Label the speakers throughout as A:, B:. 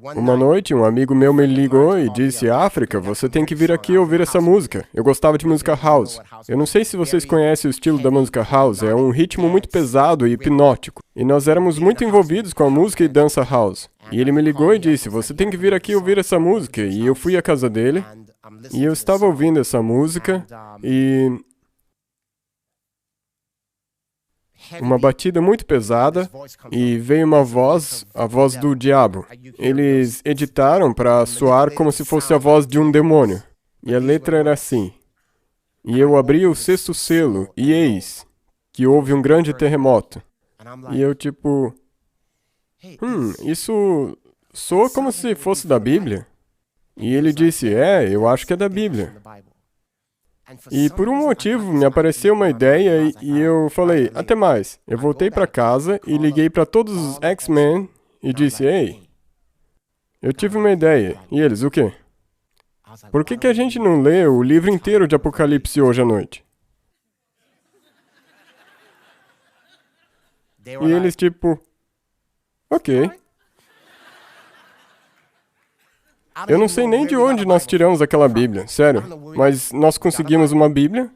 A: Uma noite, um amigo meu me ligou e disse: África, você tem que vir aqui ouvir essa música. Eu gostava de música house. Eu não sei se vocês conhecem o estilo da música house, é um ritmo muito pesado e hipnótico. E nós éramos muito envolvidos com a música e dança house. E ele me ligou e disse: você tem que vir aqui ouvir essa música. E eu fui à casa dele, e eu estava ouvindo essa música, e uma batida muito pesada, e veio uma voz, a voz do diabo. Eles editaram para soar como se fosse a voz de um demônio. E a letra era assim: e eu abri o sexto selo, e eis que houve um grande terremoto. E eu tipo, isso soa como se fosse da Bíblia. E ele disse: eu acho que é da Bíblia. E por um motivo me apareceu uma ideia e eu falei: até mais. Eu voltei para casa e liguei para todos os X-Men e disse: ei, eu tive uma ideia. E eles: o quê? Por que a gente não lê o livro inteiro de Apocalipse hoje à noite? E eles tipo, ok. Eu não sei nem de onde nós tiramos aquela Bíblia, sério. Mas nós conseguimos uma Bíblia,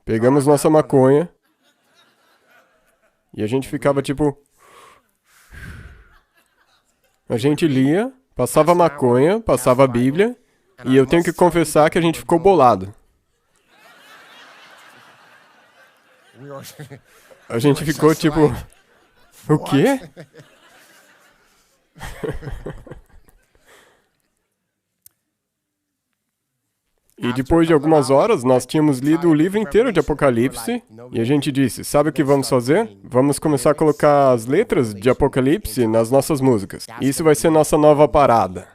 A: pegamos nossa maconha, e a gente ficava tipo... A gente lia, passava maconha, passava a Bíblia, e eu tenho que confessar que a gente ficou bolado. A gente ficou tipo... O quê? E depois de algumas horas, nós tínhamos lido o livro inteiro de Apocalipse, e a gente disse: sabe o que vamos fazer? Vamos começar a colocar as letras de Apocalipse nas nossas músicas. Isso vai ser nossa nova parada.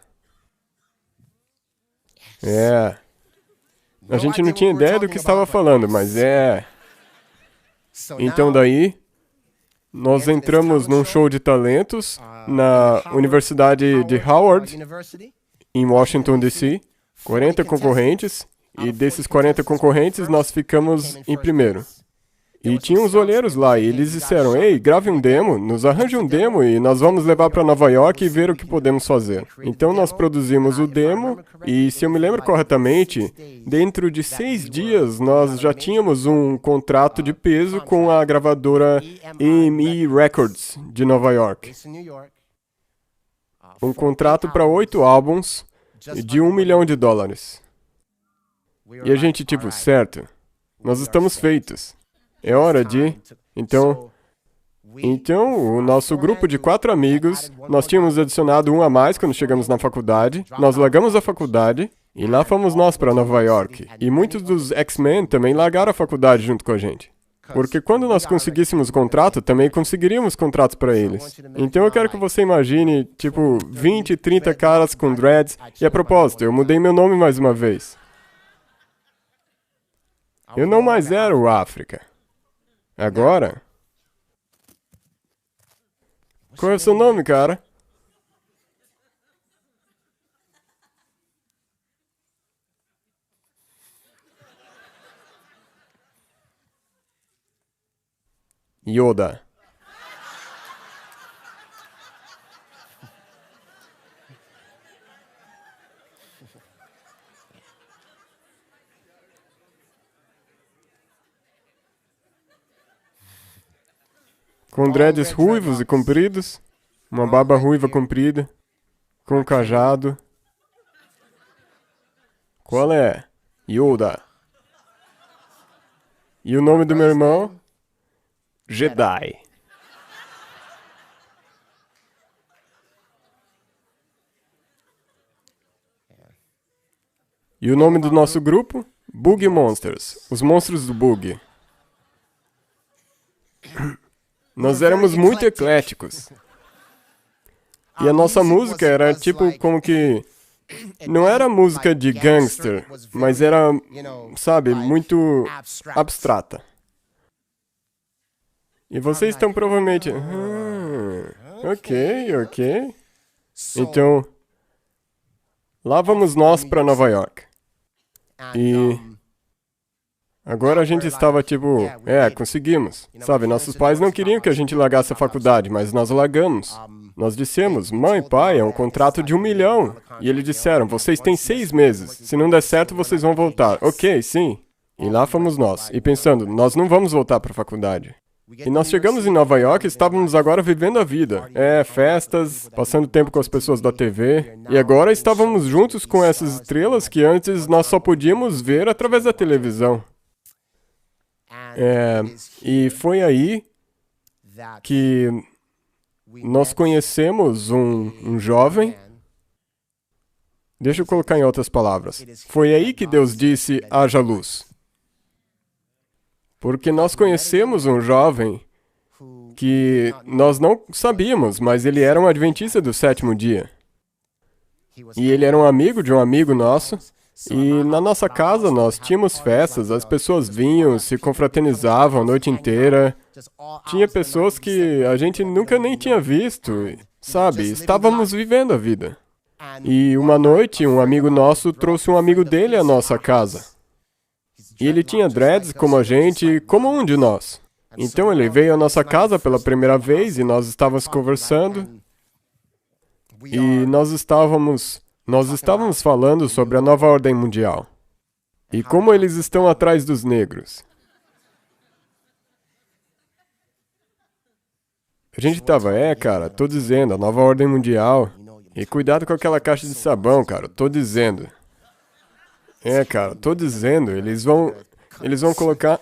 A: A gente não tinha ideia do que estava falando, mas Então daí, nós entramos num show de talentos na Universidade de Howard, em Washington, D.C., 40 concorrentes, e desses 40 concorrentes, nós ficamos em primeiro. E tinha uns olheiros lá, e eles disseram: ei, grave um demo, nos arranje um demo, e nós vamos levar para Nova York e ver o que podemos fazer. Então nós produzimos o demo, e se eu me lembro corretamente, dentro de 6 dias, nós já tínhamos um contrato de peso com a gravadora EMI Records, de Nova York. Um contrato para 8 álbuns, de $1 milhão. E a gente, tipo, certo, nós estamos feitos. É hora de... Então, o nosso grupo de 4 amigos, nós tínhamos adicionado um a mais quando chegamos na faculdade, nós largamos a faculdade, e lá fomos nós para Nova York. E muitos dos X-Men também largaram a faculdade junto com a gente. Porque quando nós conseguíssemos contrato, também conseguiríamos contratos para eles. Então eu quero que você imagine, tipo, 20, 30 caras com dreads. E a propósito, eu mudei meu nome mais uma vez. Eu não mais era o África. Agora... Qual é o seu nome, cara? Yoda. Com dreads ruivos e compridos, uma barba ruiva comprida, com um cajado. Qual é? Yoda. E o nome do meu irmão? Jedi. E o nome do nosso grupo? Boogie Monsters, os monstros do Boogie. Nós éramos muito ecléticos. E a nossa música era tipo como que... Não era música de gangster, mas era, sabe, muito abstrata. E vocês estão provavelmente... ok. Então, lá vamos nós para Nova York. E agora a gente estava tipo, conseguimos. Sabe, nossos pais não queriam que a gente largasse a faculdade, mas nós largamos. Nós dissemos, mãe, pai, é um contrato de 1 milhão. E eles disseram, vocês têm 6 meses. Se não der certo, vocês vão voltar. Ok, sim. E lá fomos nós. E pensando, nós não vamos voltar para a faculdade. E nós chegamos em Nova York e estávamos agora vivendo a vida. Festas, passando tempo com as pessoas da TV. E agora estávamos juntos com essas estrelas que antes nós só podíamos ver através da televisão. E foi aí que nós conhecemos um jovem. Deixa eu colocar em outras palavras. Foi aí que Deus disse, haja luz. Porque nós conhecemos um jovem que nós não sabíamos, mas ele era um adventista do 7º dia. E ele era um amigo de um amigo nosso. E na nossa casa nós tínhamos festas, as pessoas vinham, se confraternizavam a noite inteira. Tinha pessoas que a gente nunca nem tinha visto, sabe? Estávamos vivendo a vida. E uma noite, um amigo nosso trouxe um amigo dele à nossa casa. E ele tinha dreads como a gente, como um de nós. Então ele veio à nossa casa pela primeira vez e nós estávamos conversando. E nós estávamos falando sobre a nova ordem mundial. E como eles estão atrás dos negros. A gente estava, cara, tô dizendo, a nova ordem mundial. E cuidado com aquela caixa de sabão, cara, tô dizendo. Cara, tô dizendo, eles vão colocar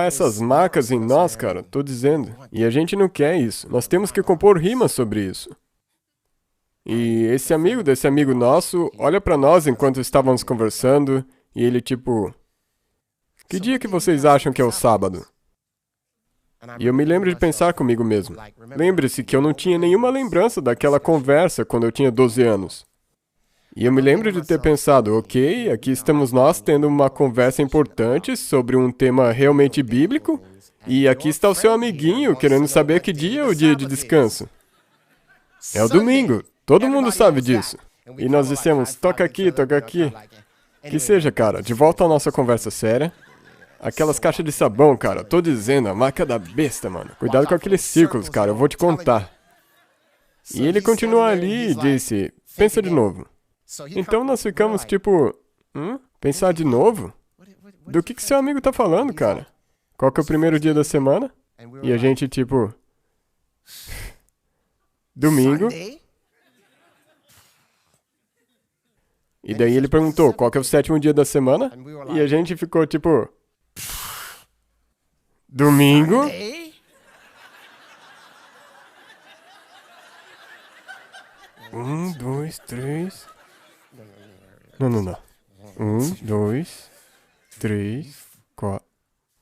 A: essas marcas em nós, cara, tô dizendo. E a gente não quer isso, nós temos que compor rimas sobre isso. E esse amigo desse amigo nosso olha pra nós enquanto estávamos conversando, e ele tipo, que dia que vocês acham que é o sábado? E eu me lembro de pensar comigo mesmo. Lembre-se que eu não tinha nenhuma lembrança daquela conversa quando eu tinha 12 anos. E eu me lembro de ter pensado, ok, aqui estamos nós tendo uma conversa importante sobre um tema realmente bíblico, e aqui está o seu amiguinho querendo saber que dia é o dia de descanso. É o domingo, todo mundo sabe disso. E nós dissemos, toca aqui, toca aqui. Que seja, cara, de volta à nossa conversa séria. Aquelas caixas de sabão, cara, tô dizendo, a marca da besta, mano. Cuidado com aqueles círculos, cara, eu vou te contar. E ele continuou ali e disse, pensa de novo. Então nós ficamos tipo, pensar de novo? Do que seu amigo tá falando, cara? Qual que é o primeiro dia da semana? E a gente tipo, domingo. E daí ele perguntou, qual que é o 7º dia da semana? E a gente ficou tipo, domingo? 1, 2, 3... Não. 1, 2, 3, 4...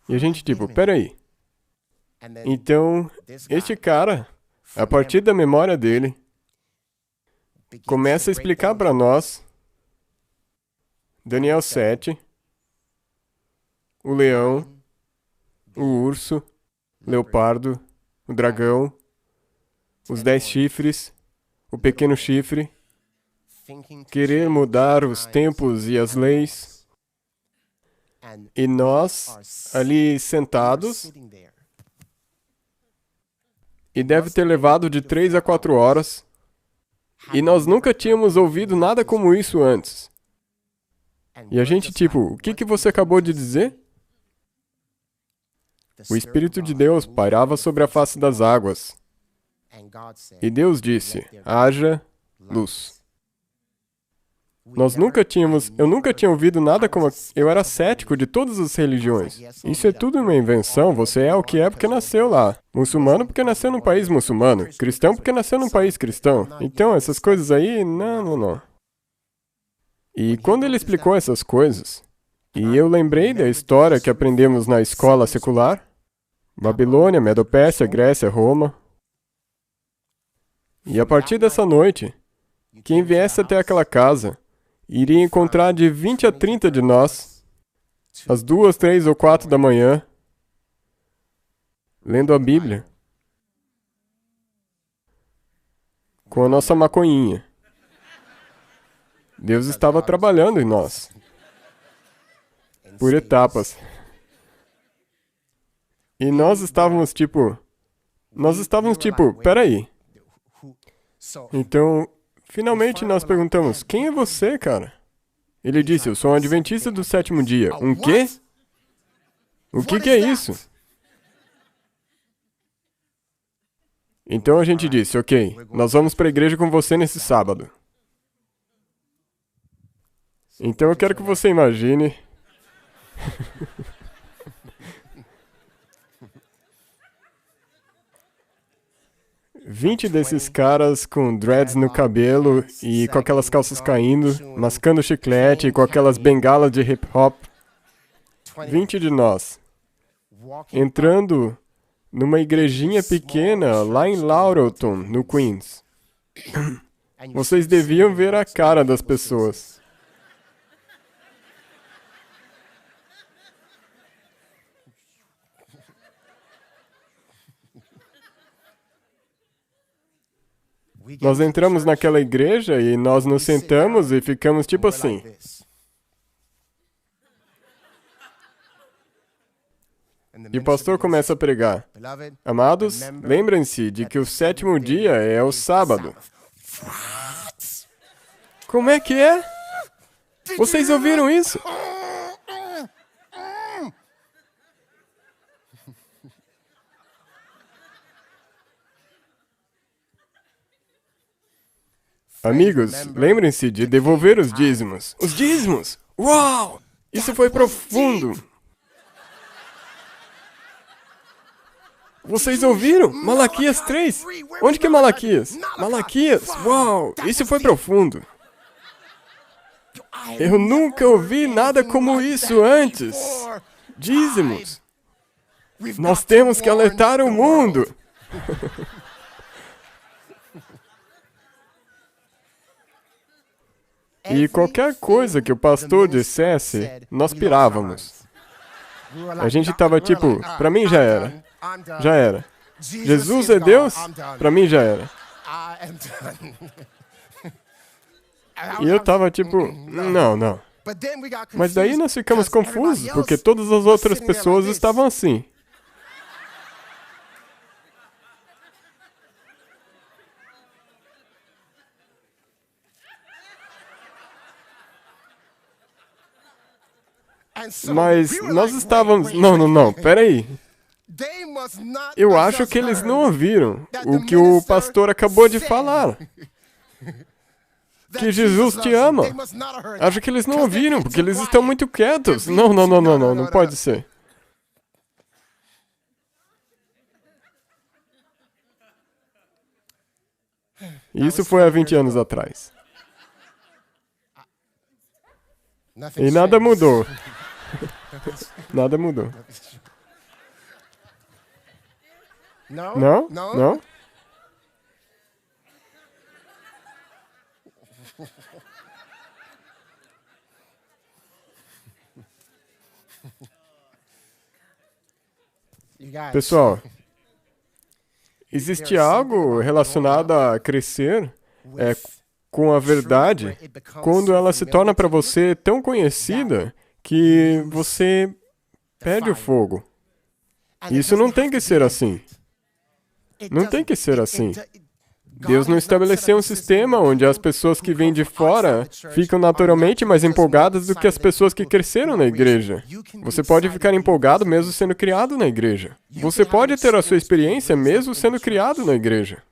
A: E a gente tipo, peraí. Então, este cara, a partir da memória dele, começa a explicar para nós Daniel 7, o leão, o urso, o leopardo, o dragão, os 10 chifres, o pequeno chifre, querer mudar os tempos e as leis, e nós ali sentados, e deve ter levado de 3 a 4 horas, e nós nunca tínhamos ouvido nada como isso antes. E a gente tipo, o que você acabou de dizer? O Espírito de Deus pairava sobre a face das águas. E Deus disse, haja luz. Eu nunca tinha ouvido nada como... Eu era cético de todas as religiões. Isso é tudo uma invenção, você é o que é porque nasceu lá. Muçulmano porque nasceu num país muçulmano. Cristão porque nasceu num país cristão. Então, essas coisas aí, não. E quando ele explicou essas coisas, e eu lembrei da história que aprendemos na escola secular, Babilônia, Medo-Pérsia, Grécia, Roma. E a partir dessa noite, quem viesse até aquela casa, iria encontrar de 20 a 30 de nós, às 2, 3 ou 4 da manhã, lendo a Bíblia, com a nossa maconhinha. Deus estava trabalhando em nós, por etapas. E nós estávamos tipo, Nós estávamos tipo, peraí. Então, finalmente nós perguntamos, quem é você, cara? Ele disse, eu sou um adventista do sétimo dia. Um quê? O que é isso? Então a gente disse, ok, nós vamos para a igreja com você nesse sábado. Então eu quero que você imagine... 20 desses caras com dreads no cabelo e com aquelas calças caindo, mascando chiclete e com aquelas bengalas de hip hop. 20 de nós. Entrando numa igrejinha pequena lá em Laurelton, no Queens. Vocês deviam ver a cara das pessoas. Nós entramos naquela igreja e nós nos sentamos e ficamos tipo assim. E o pastor começa a pregar. Amados, lembrem-se de que o sétimo dia é o sábado. Como é que é? Vocês ouviram isso? Amigos, lembrem-se de devolver os dízimos. Os dízimos! Uau! Isso foi profundo! Vocês ouviram? Malaquias 3! Onde que é Malaquias? Malaquias! Uau! Isso foi profundo! Eu nunca ouvi nada como isso antes! Dízimos! Nós temos que alertar o mundo! E qualquer coisa que o pastor dissesse, nós pirávamos. A gente estava tipo, pra mim já era. Já era. Jesus é Deus? Pra mim já era. E eu estava tipo, não. Mas daí nós ficamos confusos, porque todas as outras pessoas estavam assim. Mas nós estávamos... Não, peraí. Eu acho que eles não ouviram o que o pastor acabou de falar. Que Jesus te ama. Acho que eles não ouviram, porque eles estão muito quietos. Não pode ser. Isso foi há 20 anos atrás. E nada mudou. Nada mudou. Não? Pessoal, existe algo relacionado a crescer com a verdade quando ela se torna para você tão conhecida que você perde o fogo. Isso não tem que ser assim. Não tem que ser assim. Deus não estabeleceu um sistema onde as pessoas que vêm de fora ficam naturalmente mais empolgadas do que as pessoas que cresceram na igreja. Você pode ficar empolgado mesmo sendo criado na igreja. Você pode ter a sua experiência mesmo sendo criado na igreja.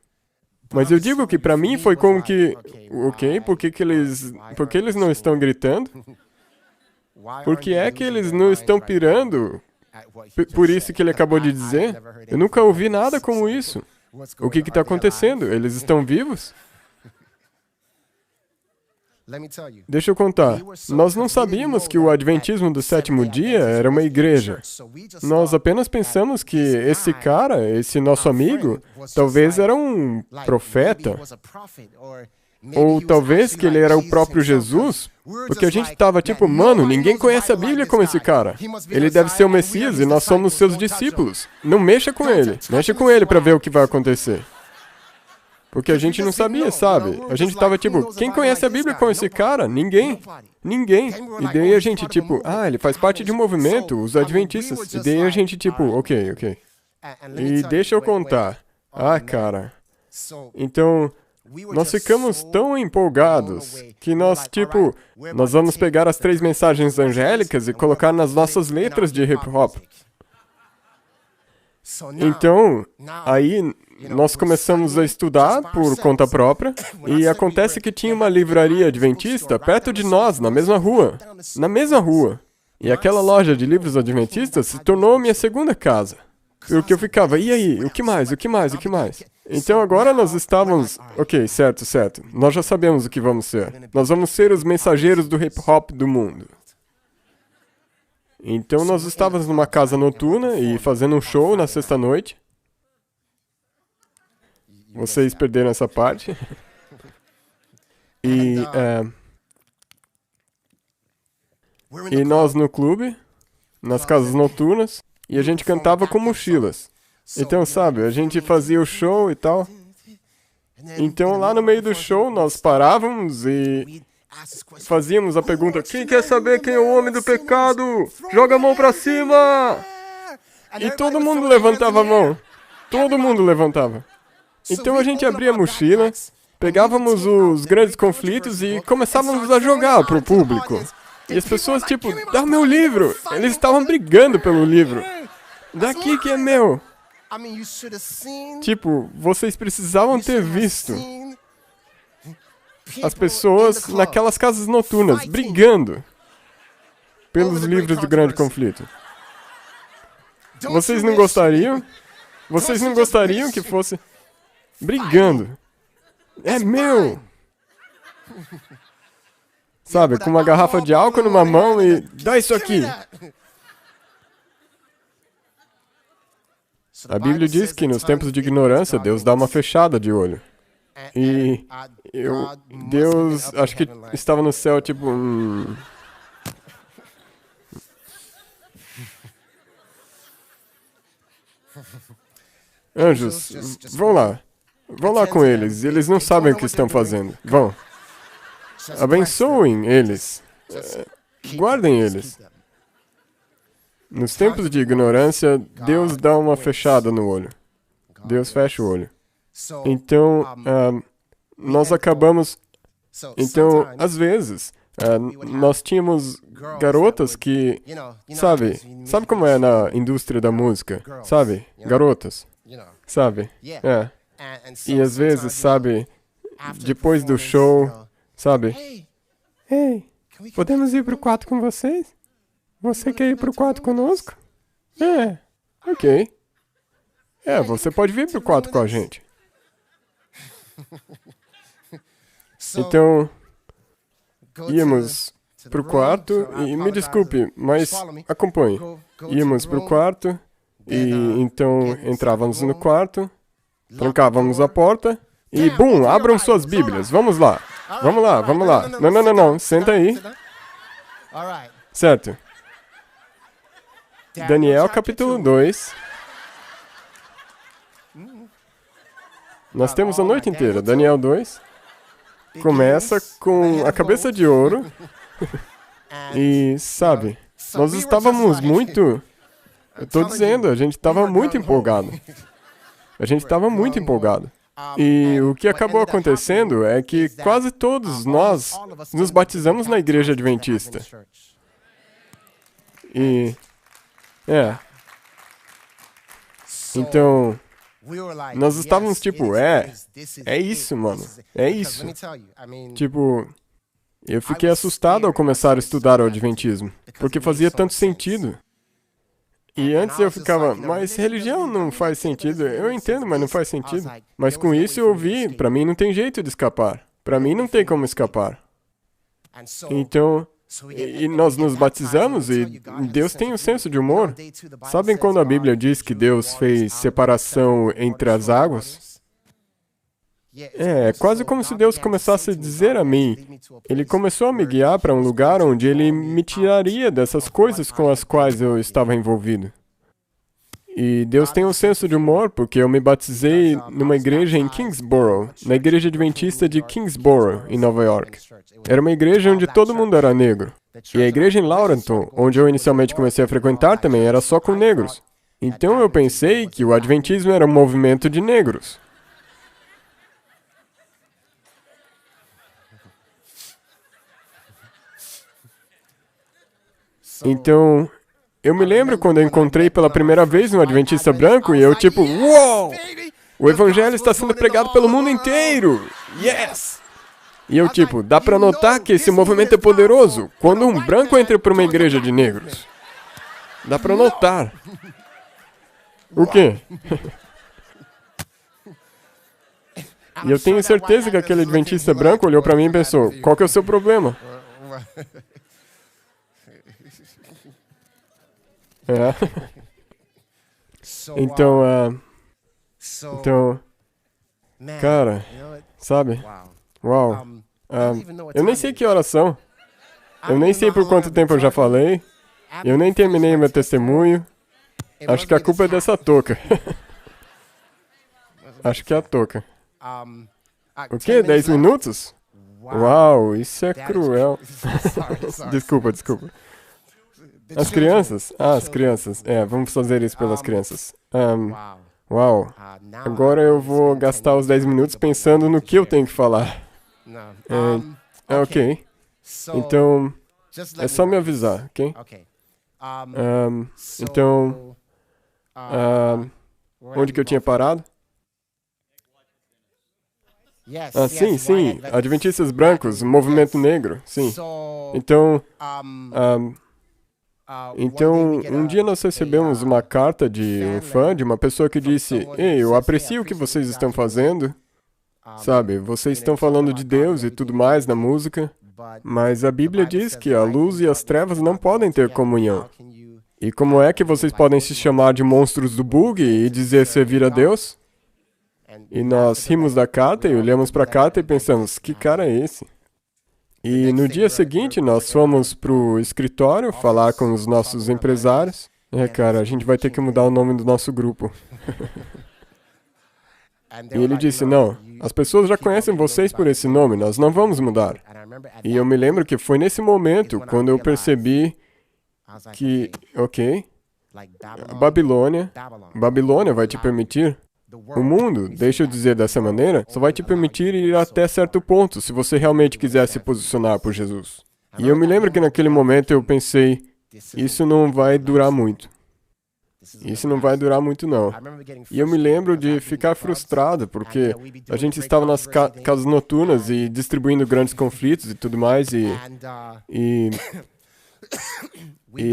A: Mas eu digo que para mim foi como que... Ok, por que eles não estão gritando? Por que é que eles não estão pirando? Por isso que ele acabou de dizer? Eu nunca ouvi nada como isso. O que está acontecendo? Eles estão vivos? Deixa eu contar. Nós não sabíamos que o Adventismo do sétimo dia era uma igreja. Nós apenas pensamos que esse cara, esse nosso amigo, talvez era um profeta. Ou talvez que ele era o próprio Jesus, porque a gente estava tipo, mano, ninguém conhece a Bíblia como esse cara. Ele deve ser o Messias e nós somos seus discípulos. Não mexa com ele. Mexa com ele para ver o que vai acontecer. Porque a gente não sabia, sabe? A gente estava tipo, quem conhece a Bíblia como esse cara? Ninguém. Ninguém. E daí a gente tipo, ele faz parte de um movimento, os Adventistas. E daí a gente tipo, ok. E deixa eu contar. Ah, cara. Então, nós ficamos tão empolgados que nós, tipo, nós vamos pegar as 3 mensagens angélicas e colocar nas nossas letras de hip hop. Então, aí nós começamos a estudar por conta própria e acontece que tinha uma livraria adventista perto de nós, na mesma rua. Na mesma rua. E aquela loja de livros adventistas se tornou minha segunda casa. Porque eu ficava, e aí, o que mais, o que mais, o que mais? Então agora nós estávamos, ok, certo, certo. Nós já sabemos o que vamos ser. Nós vamos ser os mensageiros do hip hop do mundo. Então nós estávamos numa casa noturna e fazendo um show na sexta-noite. Vocês perderam essa parte. E nós no clube, nas casas noturnas, e a gente cantava com mochilas. Então, sabe, a gente fazia o show e tal. Então lá no meio do show nós parávamos e fazíamos a pergunta: quem quer saber quem é o homem do pecado? Joga a mão pra cima! E todo mundo levantava a mão. Todo mundo levantava. Então a gente abria a mochila, pegávamos os grandes conflitos e começávamos a jogar pro público. E as pessoas, tipo, dá meu livro! Eles estavam brigando pelo livro. Daqui que é meu! Tipo, vocês precisavam ter visto as pessoas naquelas casas noturnas, brigando pelos livros do grande conflito. Vocês não gostariam? Vocês não gostariam que fosse brigando? É meu! Sabe, com uma garrafa de álcool numa mão e dá isso aqui! A Bíblia diz que nos tempos de ignorância, Deus dá uma fechada de olho. E Deus, acho que estava no céu, tipo... Anjos, vão lá. Vão lá com eles. Eles não sabem o que estão fazendo. Vão. Abençoem eles. Guardem eles. Nos tempos de ignorância, Deus dá uma fechada no olho. Deus fecha o olho. Então, nós acabamos... Então, às vezes, nós tínhamos garotas que... Sabe como é na indústria da música? Sabe? Garotas. Sabe? É. E às vezes, sabe, depois do show, sabe? Ei, podemos ir pro quarto com vocês? Você quer ir pro quarto conosco? É, ok. Você pode vir pro quarto com a gente. Então, íamos pro quarto e, me desculpe, mas acompanhe. Íamos pro quarto e então entrávamos no quarto, trancávamos a porta e, bum, abram suas Bíblias, vamos lá. Vamos lá, vamos lá. Não, senta aí. Certo. Daniel capítulo 2. Nós temos a noite inteira. Daniel 2 começa com a cabeça de ouro. E, sabe, nós estávamos muito... Eu estou dizendo, a gente estava muito empolgado. A gente estava muito empolgado. E o que acabou acontecendo é que quase todos nós nos batizamos na igreja adventista. E... Então, nós estávamos tipo, é isso, mano, é isso. Tipo, eu fiquei assustado ao começar a estudar o Adventismo, porque fazia tanto sentido. E antes eu ficava, mas religião não faz sentido. Eu entendo, mas não faz sentido. Mas com isso eu ouvi, pra mim não tem jeito de escapar. Pra mim não tem como escapar. Então... E nós nos batizamos e Deus tem um senso de humor. Sabem quando a Bíblia diz que Deus fez separação entre as águas? É quase como se Deus começasse a dizer a mim. Ele começou a me guiar para um lugar onde Ele me tiraria dessas coisas com as quais eu estava envolvido. E Deus tem um senso de humor porque eu me batizei numa igreja em Kingsborough, na igreja adventista de Kingsborough, em Nova York. Era uma igreja onde todo mundo era negro. E a igreja em Laurenton, onde eu inicialmente comecei a frequentar também, era só com negros. Então eu pensei que o Adventismo era um movimento de negros. Então, eu me lembro quando eu encontrei pela primeira vez um adventista branco e eu tipo, uou! O evangelho está sendo pregado pelo mundo inteiro! Yes! E eu tipo, dá pra notar que esse movimento é poderoso quando um branco entra para uma igreja de negros. Dá pra notar. O quê? E eu tenho certeza que aquele adventista branco olhou pra mim e pensou, qual que é o seu problema? É. Então, cara, sabe? Uau. Eu nem sei que horas são. Eu nem sei por quanto tempo eu já falei. Eu nem terminei meu testemunho. Acho que a culpa é dessa touca. Acho que é a touca. O quê? 10 minutos? Uau, isso é cruel. Desculpa. As crianças? Ah, as crianças. Vamos fazer isso pelas crianças. Uau. Agora eu vou gastar os 10 minutos pensando no que eu tenho que falar. Ok. Então, é só me avisar, ok? Então, onde que eu tinha parado? Sim. Adventistas brancos, movimento negro, sim. Então, um dia nós recebemos uma carta de um fã, de uma pessoa que disse, ei, eu aprecio o que vocês estão fazendo, sabe, vocês estão falando de Deus e tudo mais na música, mas a Bíblia diz que a luz e as trevas não podem ter comunhão. E como é que vocês podem se chamar de monstros do bug e dizer servir a Deus? E nós rimos da carta e olhamos para a carta e pensamos, que cara é esse? E no dia seguinte, nós fomos pro escritório falar com os nossos empresários. Cara, a gente vai ter que mudar o nome do nosso grupo. E ele disse, não, as pessoas já conhecem vocês por esse nome, nós não vamos mudar. E eu me lembro que foi nesse momento, quando eu percebi que, ok, Babilônia vai te permitir. O mundo, deixa eu dizer dessa maneira, só vai te permitir ir até certo ponto, se você realmente quiser se posicionar por Jesus. E eu me lembro que naquele momento eu pensei, isso não vai durar muito. Isso não vai durar muito, não. E eu me lembro de ficar frustrado, porque a gente estava nas casas noturnas e distribuindo grandes conflitos e tudo mais, e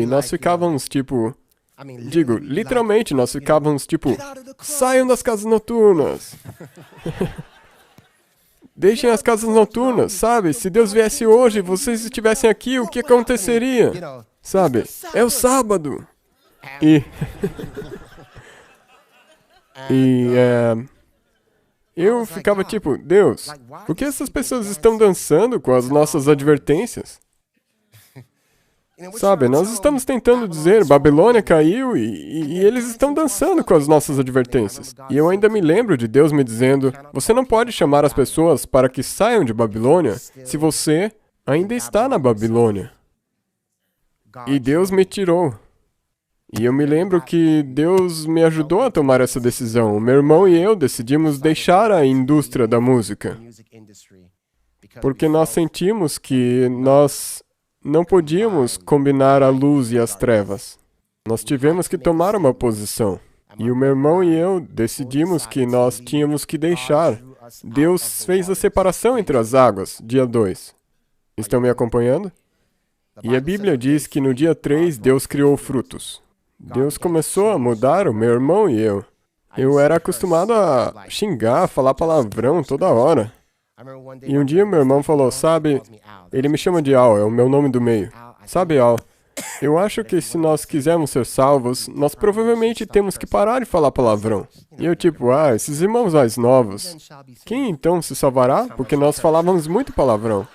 A: nós ficávamos, tipo... Digo, literalmente, nós ficávamos tipo, saiam das casas noturnas. Deixem as casas noturnas, sabe? Se Deus viesse hoje e vocês estivessem aqui, o que aconteceria? Sabe? É o sábado. Eu ficava tipo, Deus, por que essas pessoas estão dançando com as nossas advertências? Sabe, nós estamos tentando dizer, Babilônia caiu e eles estão dançando com as nossas advertências. E eu ainda me lembro de Deus me dizendo, você não pode chamar as pessoas para que saiam de Babilônia se você ainda está na Babilônia. E Deus me tirou. E eu me lembro que Deus me ajudou a tomar essa decisão. O meu irmão e eu decidimos deixar a indústria da música. Porque nós sentimos que nós não podíamos combinar a luz e as trevas. Nós tivemos que tomar uma posição. E o meu irmão e eu decidimos que nós tínhamos que deixar. Deus fez a separação entre as águas, dia 2. Estão me acompanhando? E a Bíblia diz que no dia 3 Deus criou frutos. Deus começou a mudar o meu irmão e eu. Eu era acostumado a xingar, falar palavrão toda hora. E um dia meu irmão falou, sabe, ele me chama de Al, é o meu nome do meio. Sabe, Al, eu acho que se nós quisermos ser salvos, nós provavelmente temos que parar de falar palavrão. E eu tipo, esses irmãos mais novos, quem então se salvará? Porque nós falávamos muito palavrão.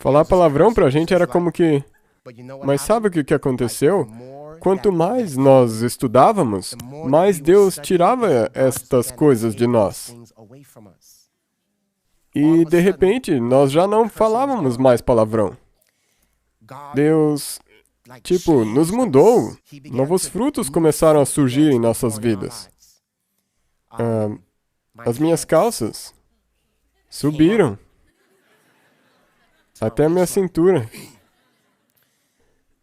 A: Falar palavrão pra gente era como que... Mas sabe o que aconteceu? Quanto mais nós estudávamos, mais Deus tirava estas coisas de nós. E, de repente, nós já não falávamos mais palavrão. Deus Tipo, nos mudou. Novos frutos começaram a surgir em nossas vidas. As minhas calças subiram até a minha cintura.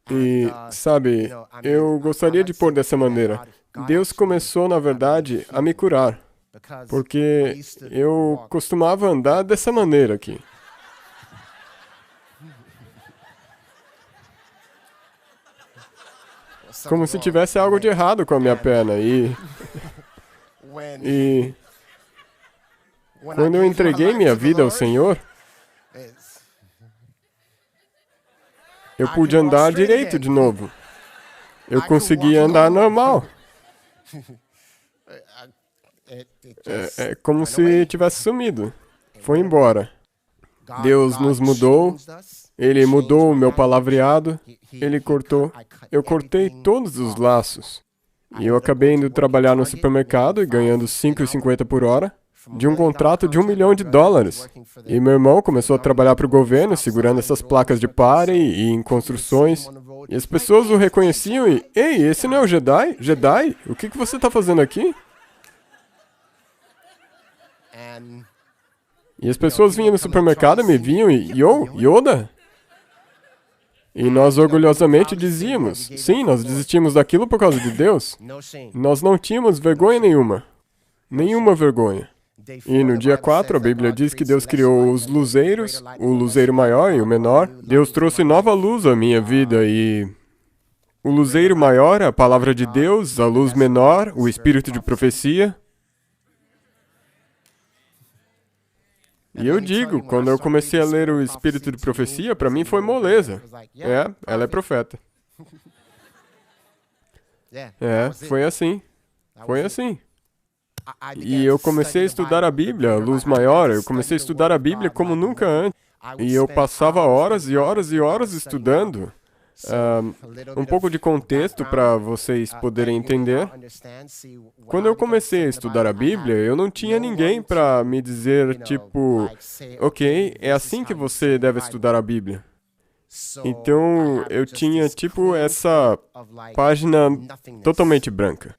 A: E, sabe, eu gostaria de pôr dessa maneira. Deus começou, na verdade, a me curar. Porque eu costumava andar dessa maneira aqui. Como se tivesse algo de errado com a minha perna. E quando eu entreguei minha vida ao Senhor, eu pude andar direito de novo. Eu consegui andar normal. É como se tivesse sumido. Foi embora. Deus nos mudou. Ele mudou o meu palavreado. Ele cortou. Eu cortei todos os laços. E eu acabei indo trabalhar no supermercado e ganhando R$5,50 por hora, de um contrato de $1 milhão. E meu irmão começou a trabalhar para o governo, segurando essas placas de pare e em construções. E as pessoas o reconheciam e, ei, esse não é o Jedi? Jedi? O que você está fazendo aqui? E as pessoas vinham no supermercado e me viam e, Yoda? E nós orgulhosamente dizíamos, sim, nós desistimos daquilo por causa de Deus. Nós não tínhamos vergonha nenhuma. Nenhuma vergonha. E no dia 4, a Bíblia diz que Deus criou os luzeiros, o luzeiro maior e o menor. Deus trouxe nova luz à minha vida e o luzeiro maior, a palavra de Deus, a luz menor, o espírito de profecia. E eu digo, quando eu comecei a ler o Espírito de Profecia, para mim foi moleza. Ela é profeta. Foi assim. Foi assim. E eu comecei a estudar a Bíblia, a luz maior, eu comecei a estudar a Bíblia como nunca antes. E eu passava horas e horas e horas estudando. Um pouco de contexto para vocês poderem entender. Quando eu comecei a estudar a Bíblia, eu não tinha ninguém para me dizer, tipo, ok, é assim que você deve estudar a Bíblia. Então, eu tinha, tipo, essa página totalmente branca.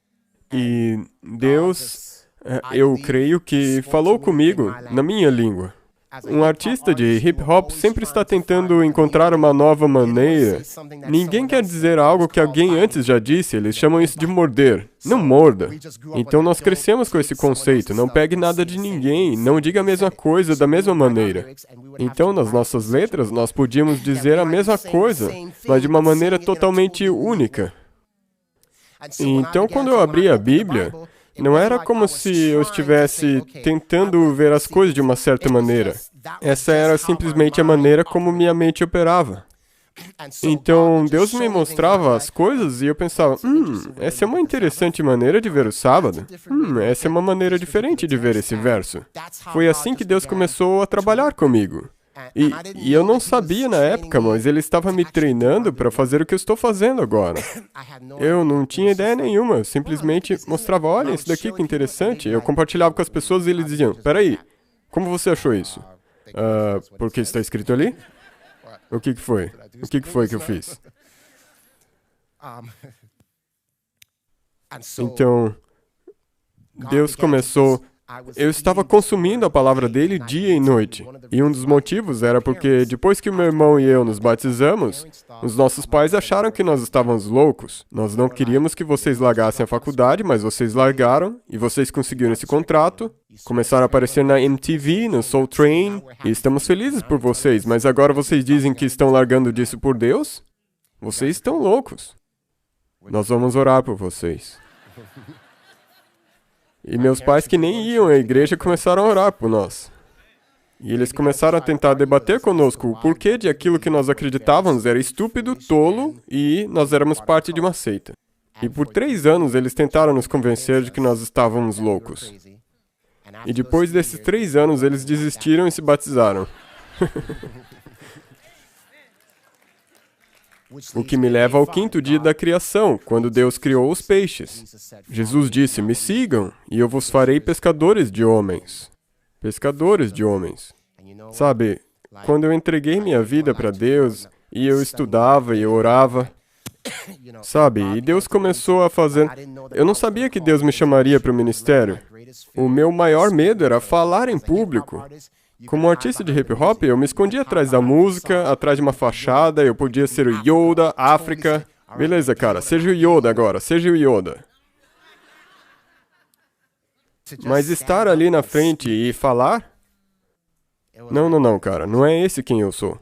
A: E Deus, eu creio que falou comigo na minha língua. Um artista de hip hop sempre está tentando encontrar uma nova maneira. Ninguém quer dizer algo que alguém antes já disse, eles chamam isso de morder. Não morda. Então nós crescemos com esse conceito, não pegue nada de ninguém, não diga a mesma coisa da mesma maneira. Então nas nossas letras nós podíamos dizer a mesma coisa, mas de uma maneira totalmente única. Então quando eu abri a Bíblia, não era como se eu estivesse tentando ver as coisas de uma certa maneira. Essa era simplesmente a maneira como minha mente operava. Então, Deus me mostrava as coisas e eu pensava, essa é uma interessante maneira de ver o sábado. Essa é uma maneira diferente de ver esse verso. Foi assim que Deus começou a trabalhar comigo. E eu não sabia na época, mas Ele estava me treinando para fazer o que eu estou fazendo agora. Eu não tinha ideia nenhuma, eu simplesmente mostrava, olha, isso daqui que interessante. Eu compartilhava com as pessoas e eles diziam, peraí, como você achou isso? Porque está escrito ali? O que foi? O que foi que eu fiz? Então, Deus começou... Eu estava consumindo a palavra dele dia e noite. E um dos motivos era porque depois que o meu irmão e eu nos batizamos, os nossos pais acharam que nós estávamos loucos. Nós não queríamos que vocês largassem a faculdade, mas vocês largaram e vocês conseguiram esse contrato. Começaram a aparecer na MTV, no Soul Train, e estamos felizes por vocês, mas agora vocês dizem que estão largando disso por Deus? Vocês estão loucos. Nós vamos orar por vocês. E meus pais que nem iam à igreja começaram a orar por nós. E eles começaram a tentar debater conosco o porquê de aquilo que nós acreditávamos era estúpido, tolo e nós éramos parte de uma seita. E por 3 anos eles tentaram nos convencer de que nós estávamos loucos. E depois desses 3 anos eles desistiram e se batizaram. O que me leva ao 5º dia da criação, quando Deus criou os peixes. Jesus disse, me sigam, e eu vos farei pescadores de homens. Pescadores de homens. Sabe, quando eu entreguei minha vida para Deus, e eu estudava e eu orava, Sabe, e Deus começou a fazer... Eu não sabia que Deus me chamaria para o ministério. O meu maior medo era falar em público. Como artista de hip hop, eu me escondia atrás da música, atrás de uma fachada, eu podia ser o Yoda, África. Beleza, cara, seja o Yoda agora, seja o Yoda. Mas estar ali na frente e falar? Não, cara, não é esse quem eu sou.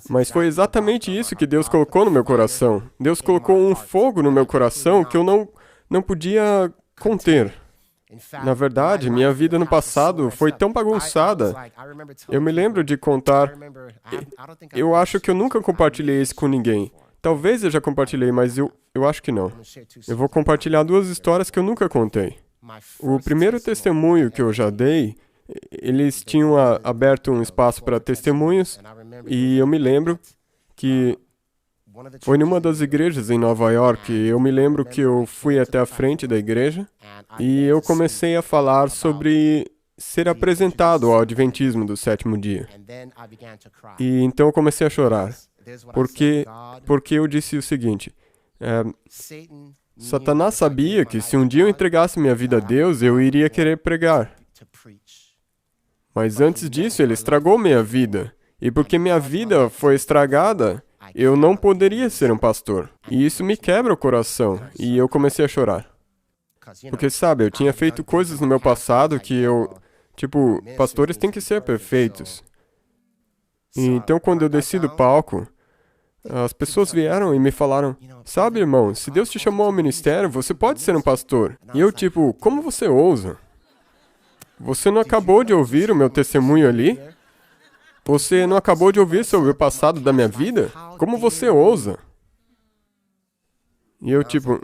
A: Mas foi exatamente isso que Deus colocou no meu coração. Deus colocou um fogo no meu coração que eu não podia conter. Na verdade, minha vida no passado foi tão bagunçada. Eu me lembro de contar... Eu acho que eu nunca compartilhei isso com ninguém. Talvez eu já compartilhei, mas eu acho que não. Eu vou compartilhar 2 histórias que eu nunca contei. O primeiro testemunho que eu já dei, eles tinham aberto um espaço para testemunhos, e eu me lembro que foi numa das igrejas em Nova York. Eu me lembro que eu fui até a frente da igreja e eu comecei a falar sobre ser apresentado ao Adventismo do 7º dia. E então eu comecei a chorar, porque eu disse o seguinte: Satanás sabia que se um dia eu entregasse minha vida a Deus, eu iria querer pregar. Mas antes disso, ele estragou minha vida. E porque minha vida foi estragada, eu não poderia ser um pastor. E isso me quebra o coração. E eu comecei a chorar. Porque, sabe, eu tinha feito coisas no meu passado que Tipo, pastores têm que ser perfeitos. E então, quando eu desci do palco, as pessoas vieram e me falaram: sabe, irmão, se Deus te chamou ao ministério, você pode ser um pastor. E eu, tipo, como você ousa? Você não acabou de ouvir o meu testemunho ali? Você não acabou de ouvir sobre o passado da minha vida? Como você ousa? E eu, tipo,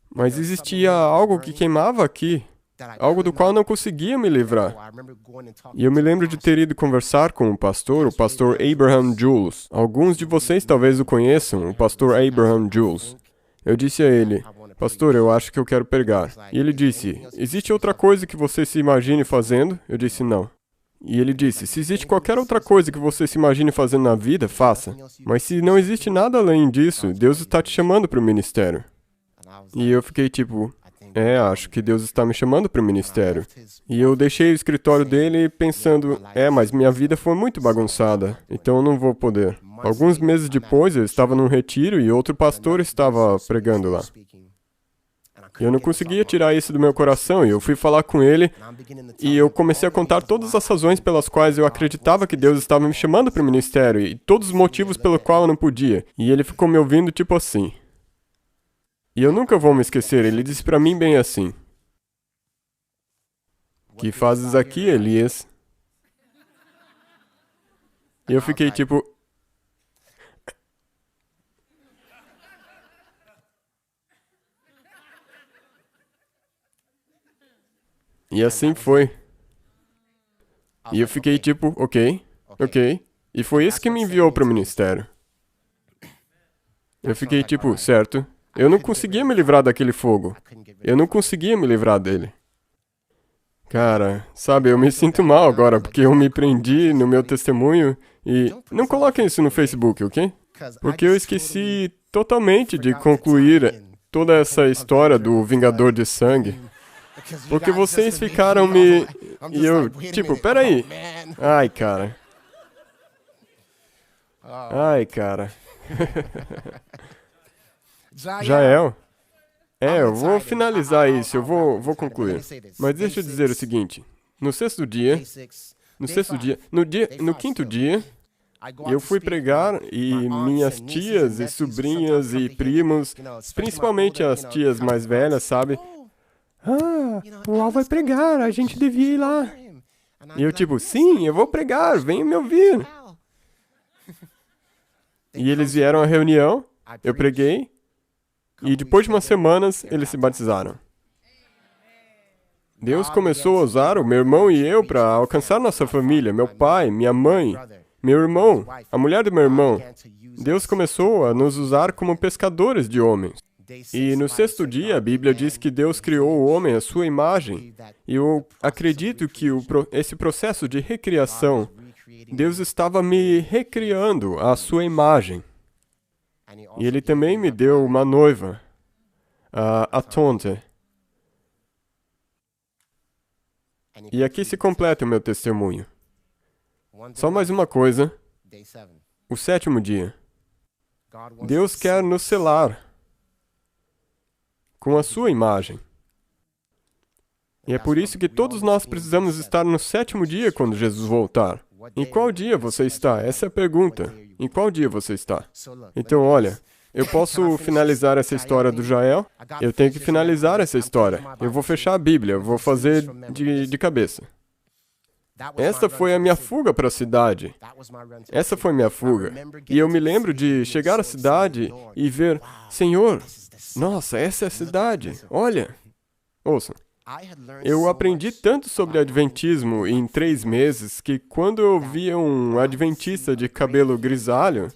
A: Mas existia algo que queimava aqui. Algo do qual eu não conseguia me livrar. E eu me lembro de ter ido conversar com o pastor Abraham Jules. Alguns de vocês talvez o conheçam, o pastor Abraham Jules. Eu disse a ele: pastor, eu acho que eu quero pregar. E ele disse: existe outra coisa que você se imagine fazendo? Eu disse: não. E ele disse: se existe qualquer outra coisa que você se imagine fazendo na vida, faça. Mas se não existe nada além disso, Deus está te chamando para o ministério. E eu fiquei tipo... acho que Deus está me chamando para o ministério. E eu deixei o escritório dele pensando, mas minha vida foi muito bagunçada, então eu não vou poder. Alguns meses depois, eu estava num retiro e outro pastor estava pregando lá. E eu não conseguia tirar isso do meu coração, e eu fui falar com ele, e eu comecei a contar todas as razões pelas quais eu acreditava que Deus estava me chamando para o ministério, e todos os motivos pelo qual eu não podia. E ele ficou me ouvindo tipo assim. E eu nunca vou me esquecer, ele disse para mim bem assim: que fazes aqui, Elias? E eu fiquei tipo... E assim foi. E eu fiquei tipo, ok. E foi isso que me enviou para o ministério. Eu fiquei tipo, certo. Eu não conseguia me livrar daquele fogo. Eu não conseguia me livrar dele. Cara, sabe, eu me sinto mal agora, porque eu me prendi no meu testemunho e... Não coloquem isso no Facebook, ok? Porque eu esqueci totalmente de concluir toda essa história do Vingador de Sangue. Porque vocês ficaram me... E eu, tipo, peraí. Ai, cara. Jael. Eu vou finalizar isso, eu vou concluir. Mas deixa eu dizer o seguinte. No 6º dia, no 5º dia, eu fui pregar e minhas tias e sobrinhas e primos, principalmente as tias mais velhas, sabe? O Al vai pregar, a gente devia ir lá. E eu tipo, sim, eu vou pregar, venha me ouvir. E eles vieram à reunião, eu preguei, e depois de umas semanas, eles se batizaram. Deus começou a usar o meu irmão e eu para alcançar nossa família, meu pai, minha mãe, meu irmão, a mulher do meu irmão. Deus começou a nos usar como pescadores de homens. E no 6º dia, a Bíblia diz que Deus criou o homem à sua imagem. E eu acredito que esse processo de recriação, Deus estava me recriando à sua imagem. E ele também me deu uma noiva, a Tonte. E aqui se completa o meu testemunho. Só mais uma coisa. O 7º dia. Deus quer nos selar com a sua imagem. E é por isso que todos nós precisamos estar no 7º dia quando Jesus voltar. Em qual dia você está? Essa é a pergunta. Em qual dia você está? Então, olha, eu posso finalizar essa história do Jael? Eu tenho que finalizar essa história. Eu vou fechar a Bíblia, eu vou fazer de cabeça. Essa foi a minha fuga para a cidade. Essa foi minha fuga. E eu me lembro de chegar à cidade e ver, Senhor, nossa, essa é a cidade. Olha. Ouça. Eu aprendi tanto sobre Adventismo em 3 meses que quando eu via um adventista de cabelo grisalho,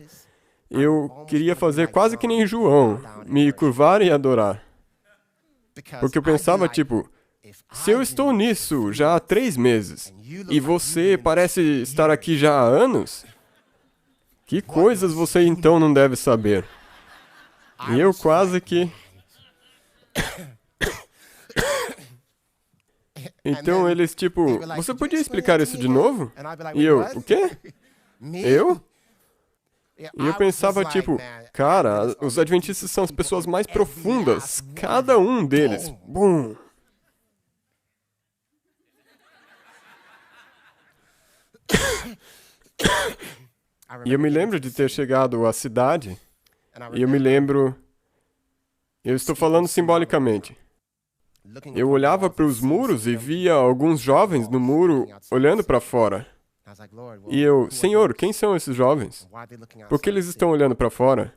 A: eu queria fazer quase que nem João, me curvar e adorar. Porque eu pensava, tipo, se eu estou nisso já há 3 meses e você parece estar aqui já há anos, que coisas você então não deve saber? E eu quase que... Então eles, tipo, você podia explicar isso de novo? E eu, o quê? Eu? E eu pensava, tipo, cara, os adventistas são as pessoas mais profundas, cada um deles. Bum! E eu me lembro de ter chegado à cidade, e eu me lembro... Eu estou falando simbolicamente. Eu olhava para os muros e via alguns jovens no muro olhando para fora. E eu, Senhor, quem são esses jovens? Por que eles estão olhando para fora?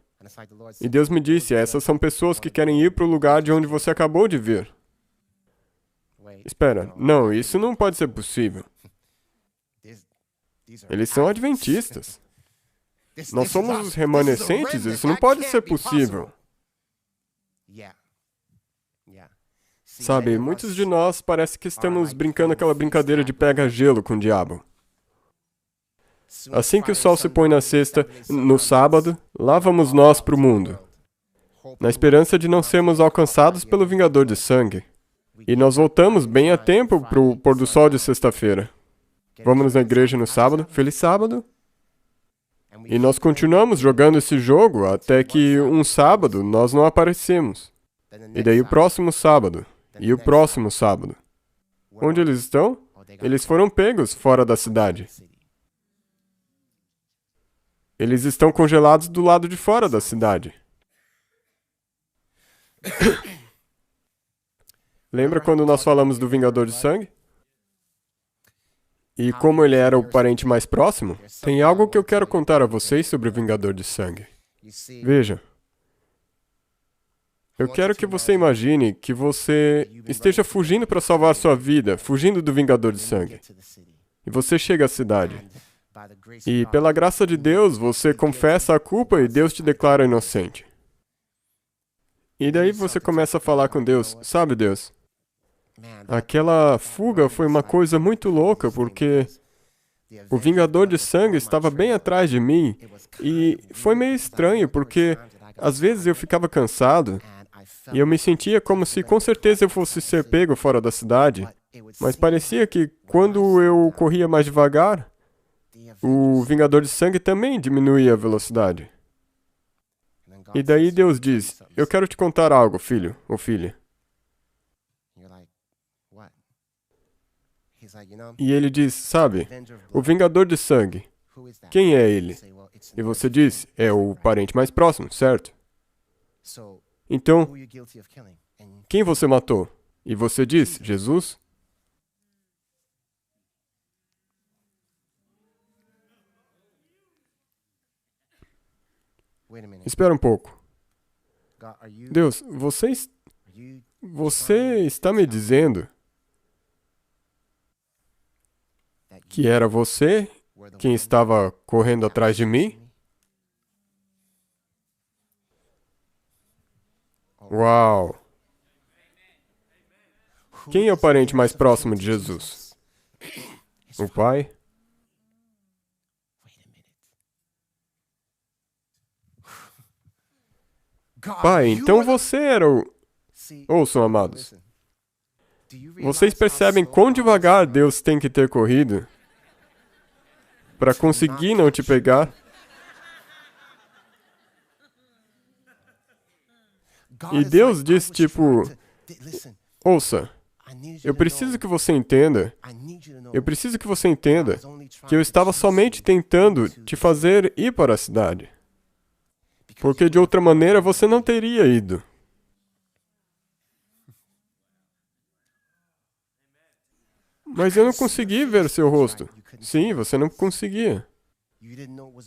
A: E Deus me disse, essas são pessoas que querem ir para o lugar de onde você acabou de vir. Espera, não, isso não pode ser possível. Eles são adventistas. Nós somos os remanescentes, isso não pode ser possível. Sabe, muitos de nós parece que estamos brincando aquela brincadeira de pega-gelo com o diabo. Assim que o sol se põe na sexta, no sábado, lá vamos nós para o mundo, na esperança de não sermos alcançados pelo vingador de sangue. E nós voltamos bem a tempo para o pôr do sol de sexta-feira. Vamos na igreja no sábado, feliz sábado. E nós continuamos jogando esse jogo até que um sábado nós não aparecemos. E daí o próximo sábado. E o próximo sábado. Onde eles estão? Eles foram pegos fora da cidade. Eles estão congelados do lado de fora da cidade. Lembra quando nós falamos do Vingador de Sangue? E como ele era o parente mais próximo? Tem algo que eu quero contar a vocês sobre o Vingador de Sangue. Veja. Eu quero que você imagine que você esteja fugindo para salvar sua vida, fugindo do Vingador de Sangue. E você chega à cidade. E, pela graça de Deus, você confessa a culpa e Deus te declara inocente. E daí você começa a falar com Deus. Sabe, Deus, aquela fuga foi uma coisa muito louca, porque o Vingador de Sangue estava bem atrás de mim. E foi meio estranho, porque às vezes eu ficava cansado e eu me sentia como se com certeza eu fosse ser pego fora da cidade. Mas parecia que quando eu corria mais devagar, o Vingador de Sangue também diminuía a velocidade. E daí Deus diz, eu quero te contar algo, filho ou filha. E ele diz, sabe, o Vingador de Sangue, quem é ele? E você diz, é o parente mais próximo, certo? Então, quem você matou? E você diz, Jesus? Espera um pouco. Deus, você está me dizendo que era você quem estava correndo atrás de mim? Uau! Quem é o parente mais próximo de Jesus? O Pai? Pai, então você era o... Ouçam, amados. Vocês percebem quão devagar Deus tem que ter corrido para conseguir não te pegar? E Deus diz, tipo, ouça, eu preciso que você entenda que eu estava somente tentando te fazer ir para a cidade. Porque de outra maneira você não teria ido. Mas eu não consegui ver seu rosto. Sim, você não conseguia.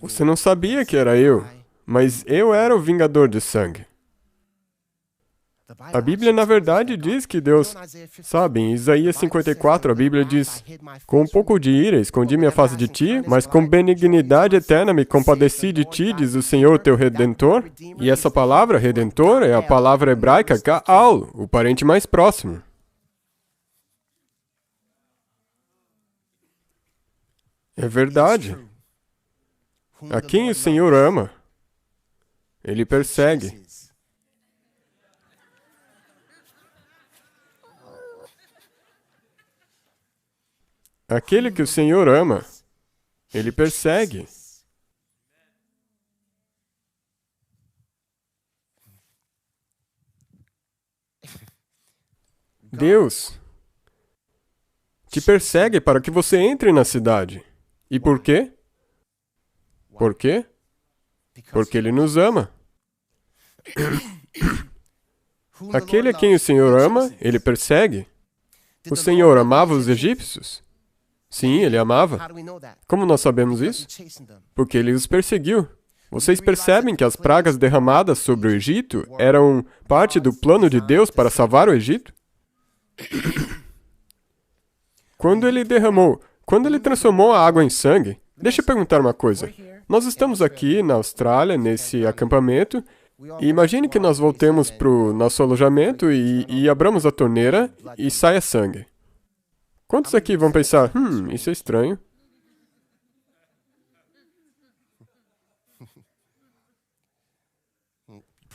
A: Você não sabia que era eu, mas eu era o vingador de sangue. A Bíblia, na verdade, diz que Deus... Sabe, em Isaías 54, a Bíblia diz: com um pouco de ira escondi minha face de ti, mas com benignidade eterna me compadeci de ti, diz o Senhor teu Redentor. E essa palavra, Redentor, é a palavra hebraica Ga'al, o parente mais próximo. É verdade. A quem o Senhor ama, Ele persegue. Aquele que o Senhor ama, Ele persegue. Deus te persegue para que você entre na cidade. E por quê? Por quê? Porque Ele nos ama. Aquele a quem o Senhor ama, Ele persegue. O Senhor amava os egípcios? Sim, Ele amava. Como nós sabemos isso? Porque Ele os perseguiu. Vocês percebem que as pragas derramadas sobre o Egito eram parte do plano de Deus para salvar o Egito? Quando Ele transformou a água em sangue, deixa eu perguntar uma coisa. Nós estamos aqui na Austrália, nesse acampamento, e imagine que nós voltemos para o nosso alojamento e abramos a torneira e saia sangue. Quantos aqui vão pensar, isso é estranho?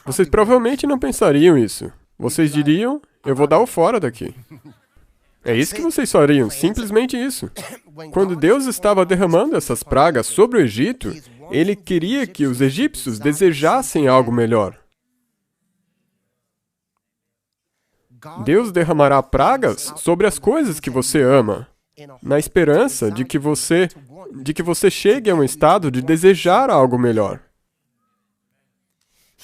A: Vocês provavelmente não pensariam isso. Vocês diriam, eu vou dar o fora daqui. É isso que vocês fariam, simplesmente isso. Quando Deus estava derramando essas pragas sobre o Egito, Ele queria que os egípcios desejassem algo melhor. Deus derramará pragas sobre as coisas que você ama, na esperança de que você chegue a um estado de desejar algo melhor.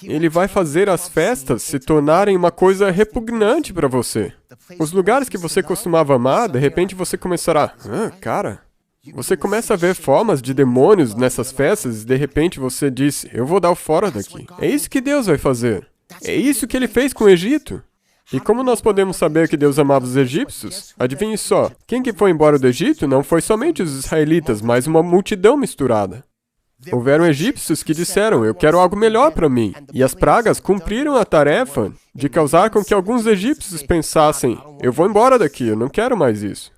A: Ele vai fazer as festas se tornarem uma coisa repugnante para você. Os lugares que você costumava amar, de repente você começará, você começa a ver formas de demônios nessas festas e de repente você diz, eu vou dar o fora daqui. É isso que Deus vai fazer. É isso que Ele fez com o Egito. E como nós podemos saber que Deus amava os egípcios? Adivinhe só, quem que foi embora do Egito não foi somente os israelitas, mas uma multidão misturada. Houveram egípcios que disseram, eu quero algo melhor para mim. E as pragas cumpriram a tarefa de causar com que alguns egípcios pensassem, eu vou embora daqui, eu não quero mais isso.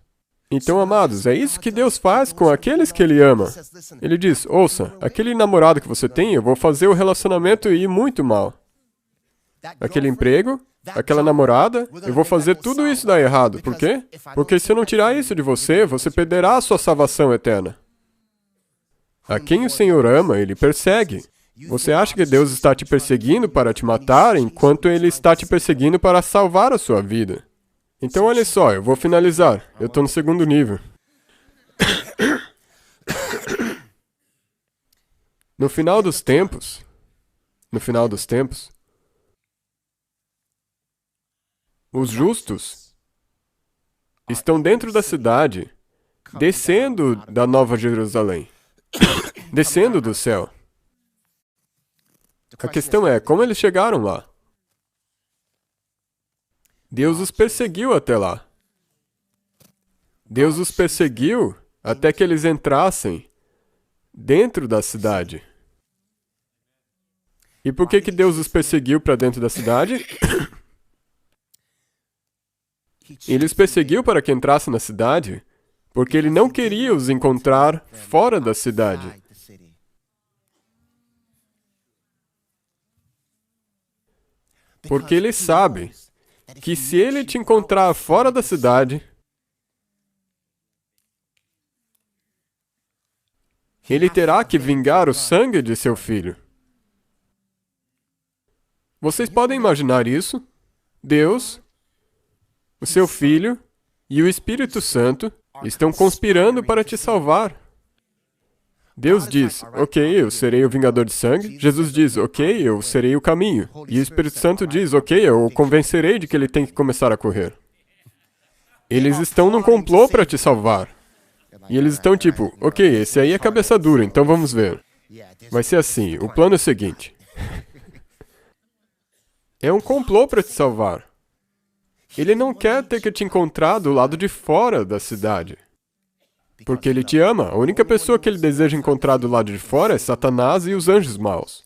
A: Então, amados, é isso que Deus faz com aqueles que Ele ama. Ele diz, ouça, aquele namorado que você tem, eu vou fazer o relacionamento ir muito mal. Aquele emprego, aquela namorada, eu vou fazer tudo isso dar errado. Por quê? Porque se eu não tirar isso de você, você perderá a sua salvação eterna. A quem o Senhor ama, Ele persegue. Você acha que Deus está te perseguindo para te matar, enquanto Ele está te perseguindo para salvar a sua vida? Então, olha só, eu vou finalizar. Eu estou no segundo nível. No final dos tempos, os justos estão dentro da cidade, descendo da Nova Jerusalém, descendo do céu. A questão é, como eles chegaram lá? Deus os perseguiu até lá. Deus os perseguiu até que eles entrassem dentro da cidade. E por que Deus os perseguiu para dentro da cidade? Ele os perseguiu para que entrassem na cidade, porque Ele não queria os encontrar fora da cidade. Porque ele sabe que se ele te encontrar fora da cidade, ele terá que vingar o sangue de seu filho. Vocês podem imaginar isso? Deus, o seu Filho e o Espírito Santo estão conspirando para te salvar. Deus diz, ok, eu serei o vingador de sangue. Jesus diz, ok, eu serei o caminho. E o Espírito Santo diz, ok, eu o convencerei de que ele tem que começar a correr. Eles estão num complô para te salvar. E eles estão tipo, ok, esse aí é cabeça dura, então vamos ver. Vai ser assim, o plano é o seguinte. É um complô para te salvar. Ele não quer ter que te encontrar do lado de fora da cidade. Porque ele te ama. A única pessoa que ele deseja encontrar do lado de fora é Satanás e os anjos maus.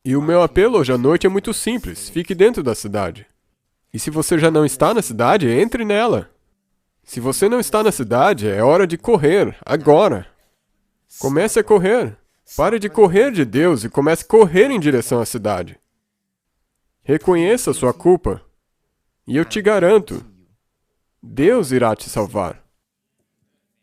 A: E o meu apelo hoje à noite é muito simples. Fique dentro da cidade. E se você já não está na cidade, entre nela. Se você não está na cidade, é hora de correr, agora. Comece a correr. Pare de correr de Deus e comece a correr em direção à cidade. Reconheça a sua culpa. E eu te garanto, Deus irá te salvar.